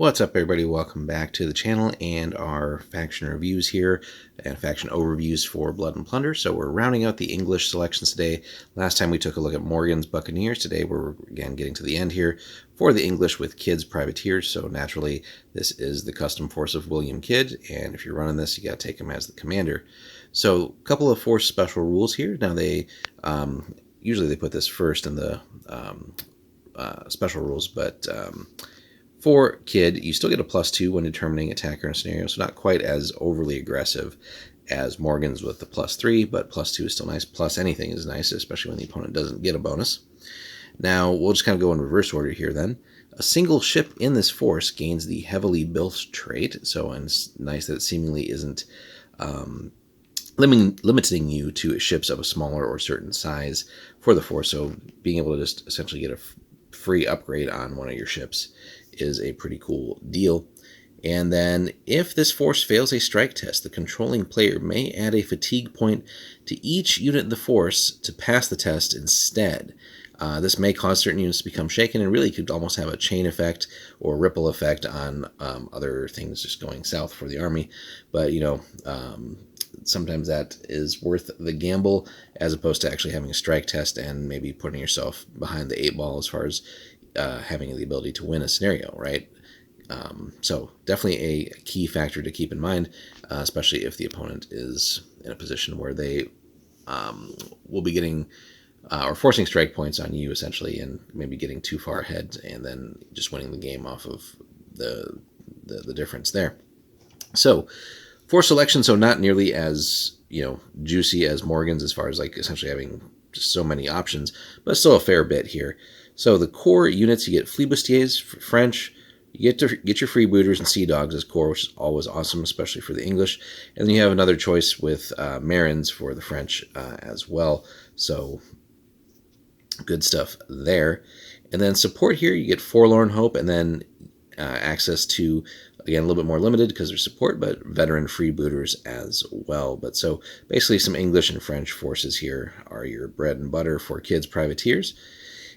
What's up, everybody? Welcome back to the channel and our faction reviews here and faction overviews for Blood and Plunder. So we're rounding out the English selections today. Last time we took a look at Morgan's Buccaneers. Today we're again getting to the end here for the English with Kidd's Privateers. So naturally, this is the custom force of William Kidd, and if you're running this, you got to take him as the commander. So a couple of force special rules here. Now they usually they put this first in the special rules, but for Kidd, you still get a +2 when determining attacker in a scenario, so not quite as overly aggressive as Morgan's with the +3, but +2 is still nice. Plus anything is nice, especially when the opponent doesn't get a bonus. Now, we'll just kind of go in reverse order here then. A single ship in this force gains the heavily built trait, so and it's nice that it seemingly isn't limiting you to ships of a smaller or certain size for the force, so being able to just essentially get a free upgrade on one of your ships is a pretty cool deal. And then if this force fails a strike test, the controlling player may add a fatigue point to each unit in the force to pass the test instead. This may cause certain units to become shaken and really could almost have a chain effect or ripple effect on other things just going south for the army. But, sometimes that is worth the gamble as opposed to actually having a strike test and maybe putting yourself behind the 8 ball as far as having the ability to win a scenario, right? So definitely a key factor to keep in mind, especially if the opponent is in a position where they will be getting or forcing strike points on you essentially, and maybe getting too far ahead and then just winning the game off of the difference there. So for selection, so not nearly as juicy as Morgan's as far as like essentially having just so many options, but still a fair bit here. So the core units, you get flibustiers, French. You get your freebooters and sea dogs as core, which is always awesome, especially for the English. And then you have another choice with marins for the French as well. So good stuff there. And then support here, you get Forlorn Hope, and then access to, again, a little bit more limited because there's support, but veteran freebooters as well. But so basically some English and French forces here are your bread and butter for Kidd's Privateers.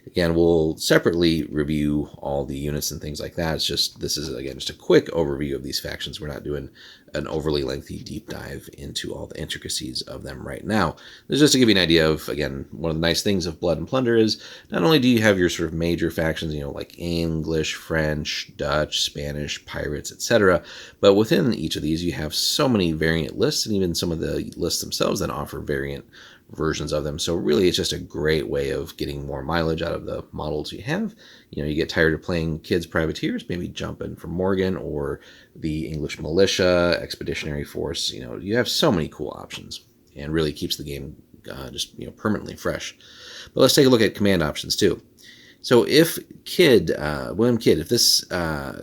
Again, we'll separately review all the units and things like that. It's just, this is, again, just a quick overview of these factions. We're not doing an overly lengthy deep dive into all the intricacies of them right now. This is just to give you an idea of, again, one of the nice things of Blood and Plunder is not only do you have your sort of major factions, like English, French, Dutch, Spanish, pirates, etc., but within each of these you have so many variant lists, and even some of the lists themselves that offer variant versions of them. So really it's just a great way of getting more mileage out of the models you have. You get tired of playing Kidd's Privateers, maybe jump in from Morgan or the English Militia, Expeditionary Force. You have so many cool options, and really keeps the game just permanently fresh. But let's take a look at command options too. So if William Kidd, if this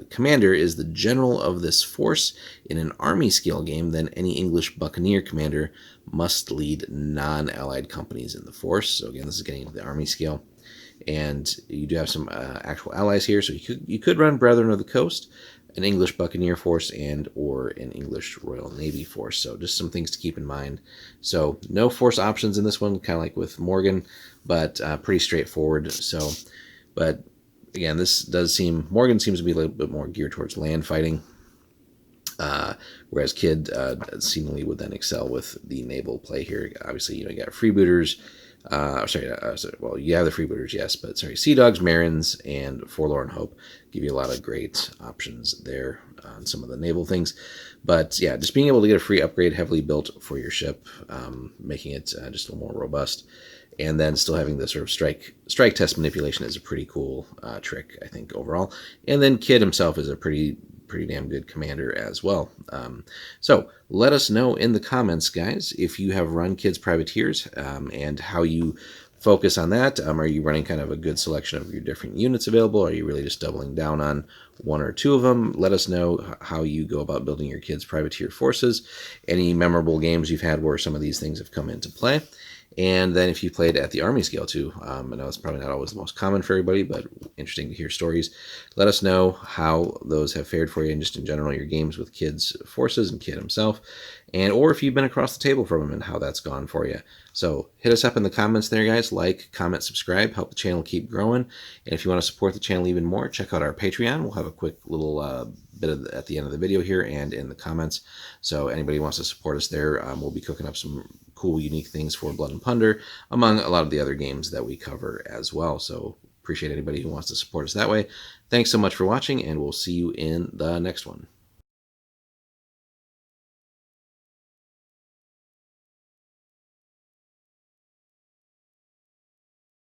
commander is the general of this force in an army scale game, then any English Buccaneer commander must lead non-allied companies in the force. So again, this is getting into the army scale. And you do have some actual allies here. So you could run Brethren of the Coast, an English Buccaneer force, and or an English Royal Navy force. So just some things to keep in mind. So no force options in this one, kind of like with Morgan, but pretty straightforward. So, but again, this does seem, Morgan seems to be a little bit more geared towards land fighting, whereas Kidd seemingly would then excel with the naval play here. Obviously, you got freebooters. Well, you have the freebooters, yes, but sea dogs, marins, and Forlorn Hope give you a lot of great options there on some of the naval things. But yeah, just being able to get a free upgrade heavily built for your ship, making it just a little more robust, and then still having the sort of strike test manipulation is a pretty cool trick, I think, overall. And then Kidd himself is a pretty damn good commander as well. So let us know in the comments, guys, if you have run Kidd's Privateers and how you focus on that. Are you running kind of a good selection of your different units available? Are you really just doubling down on one or two of them? Let us know how you go about building your Kidd's Privateer forces. Any memorable games you've had where some of these things have come into play. And then if you played at the army scale too, I know it's probably not always the most common for everybody, but interesting to hear stories. Let us know how those have fared for you, and just in general your games with Kid's forces and Kid himself, and or if you've been across the table from him and how that's gone for you. So hit us up in the comments there, guys. Like, comment, subscribe, help the channel keep growing. And if you want to support the channel even more, check out our Patreon. We'll have a quick little bit at the end of the video here and in the comments. So anybody who wants to support us there, we'll be cooking up some cool, unique things for Blood and Plunder, among a lot of the other games that we cover as well. So appreciate anybody who wants to support us that way. Thanks so much for watching, and we'll see you in the next one.